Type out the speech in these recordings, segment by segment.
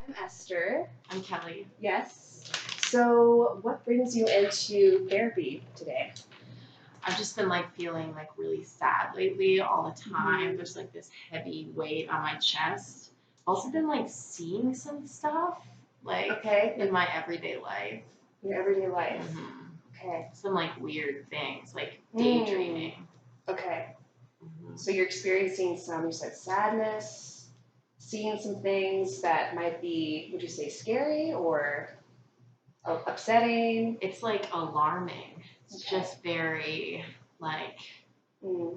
I'm Esther. I'm Kelly. Yes. So, what brings you into therapy today? I've just been feeling really sad lately all the time. There's this heavy weight on my chest. I've also been seeing some stuff Okay. in my everyday life. Your everyday life. Mm-hmm. Okay. Some weird things, daydreaming. Okay. So you're experiencing some, you said sadness, seeing some things that might be, would you say scary or upsetting? It's alarming. It's just very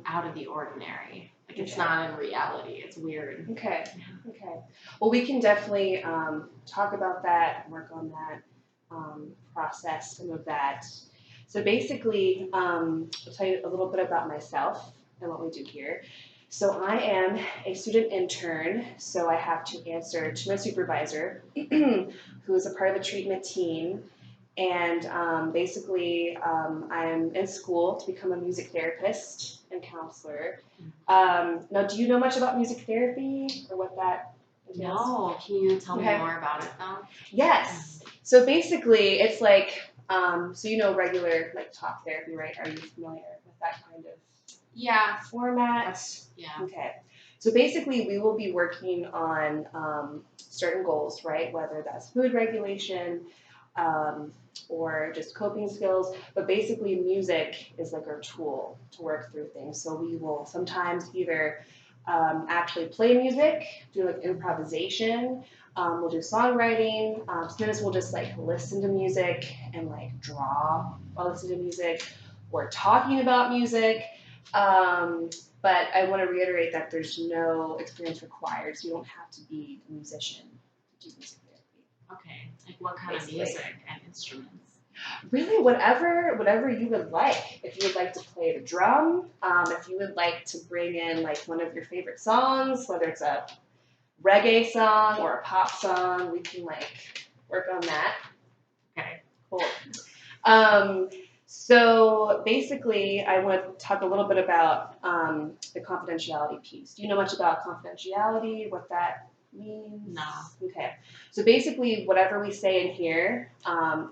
out of the ordinary. It's not in reality. It's weird. Okay. Okay. Well, we can definitely talk about that, work on that, process some of that. So basically, I'll tell you a little bit about myself and what we do here. So I am a student intern, so I have to answer to my supervisor, who is a part of the treatment team. And basically, I'm in school to become a music therapist and counselor. Now, do you know much about music therapy or what that entails? No. Can you tell me more about it, though? Yes. So basically, it's so regular talk therapy, right? Are you familiar with that kind of format? Yeah. Okay. So basically, we will be working on certain goals, right? Whether that's mood regulation, or just coping skills, but basically music is our tool to work through things. So we will sometimes either actually play music, do improvisation, we'll do songwriting, sometimes we'll just listen to music and draw while listening to music, or talking about music. But I want to reiterate that there's no experience required, so you don't have to be a musician to do music therapy. Okay. What kind of music and instruments? Really, whatever you would like. If you would like to play the drum, if you would like to bring in one of your favorite songs, whether it's a reggae song or a pop song, we can work on that. Okay. Cool. So basically, I want to talk a little bit about the confidentiality piece. Do you know much about confidentiality? What that means? No. Okay. So basically, whatever we say in here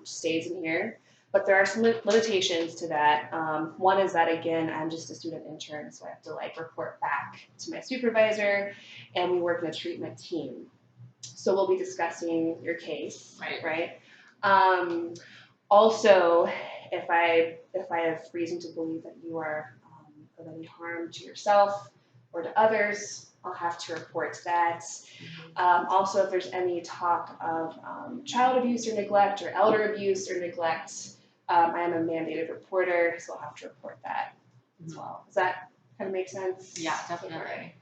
stays in here, but there are some limitations to that. One is that, again, I'm just a student intern, so I have to report back to my supervisor, and we work in a treatment team. So we'll be discussing your case, right? Also, if I have reason to believe that you are of any harm to yourself or to others, I'll have to report that. Also, if there's any talk of child abuse or neglect, or elder abuse or neglect, I am a mandated reporter, so I'll have to report that as well. Does that kind of make sense? Yeah, definitely.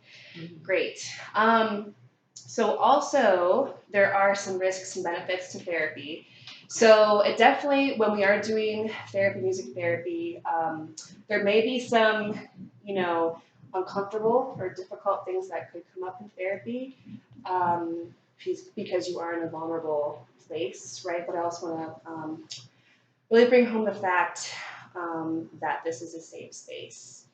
Great. So also, there are some risks and benefits to therapy. So it definitely, when we are doing therapy, music therapy, there may be some, uncomfortable or difficult things that could come up in therapy, because you are in a vulnerable place, right? But I also want to really bring home the fact that this is a safe space,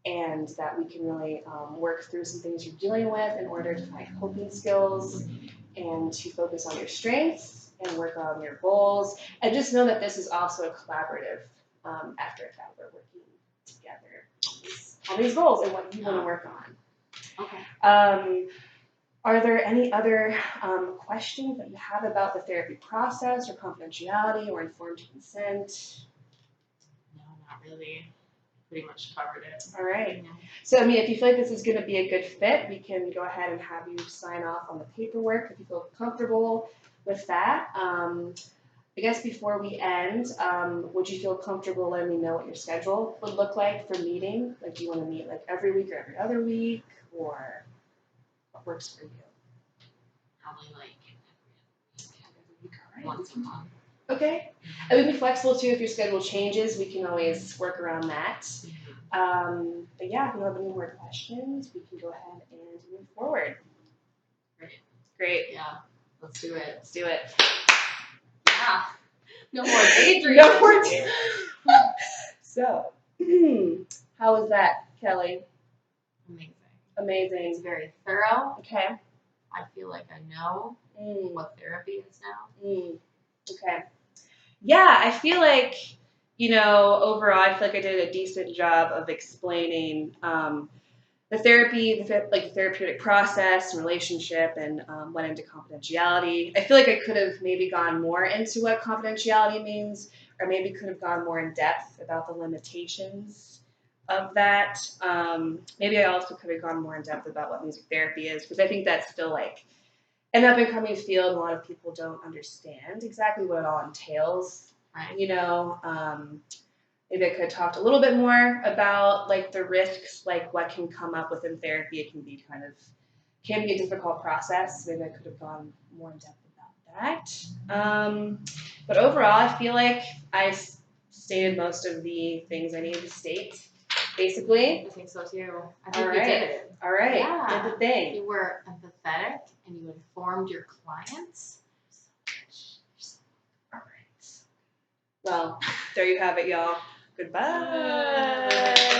and that we can really work through some things you're dealing with in order to find coping skills and to focus on your strengths and work on your goals. And just know that this is also a collaborative effort that we're working together on these goals and what you want to work on. Okay. Are there any other questions that you have about the therapy process or confidentiality or informed consent? No, not really. Pretty much covered it. All right. So, if you feel like this is going to be a good fit, we can go ahead and have you sign off on the paperwork if you feel comfortable with that. I guess before we end, would you feel comfortable letting me know what your schedule would look like for meeting? Do you want to meet every week or every other week, or what works for you? Probably every week, once a month. Okay. And we can be flexible too. If your schedule changes, we can always work around that. But yeah, if you have any more questions, we can go ahead and move forward. Great. Yeah. Let's do it. Let's do it. Yeah. No more daydreaming. No more daydreaming. So, how was that, Kelly? Amazing. Amazing. It's very thorough. Okay. I feel like I know what therapy is now. Okay. Yeah, I feel like, overall, I feel like I did a decent job of explaining the therapy, the therapeutic process, relationship, and went into confidentiality. I feel like I could have maybe gone more into what confidentiality means, or maybe could have gone more in depth about the limitations of that. Maybe I also could have gone more in depth about what music therapy is, because I think that's still like an up and coming field. A lot of people don't understand exactly what it all entails. Right. Maybe I could have talked a little bit more about like the risks, like what can come up within therapy. It can be a difficult process. Maybe I could have gone more in depth about that. But overall, I feel like I stated most of the things I needed to state. Basically. I think so too. I think you did it. All right. Yeah. Did the thing. You were empathetic and you informed your clients. All right. Well, there you have it, y'all. Goodbye.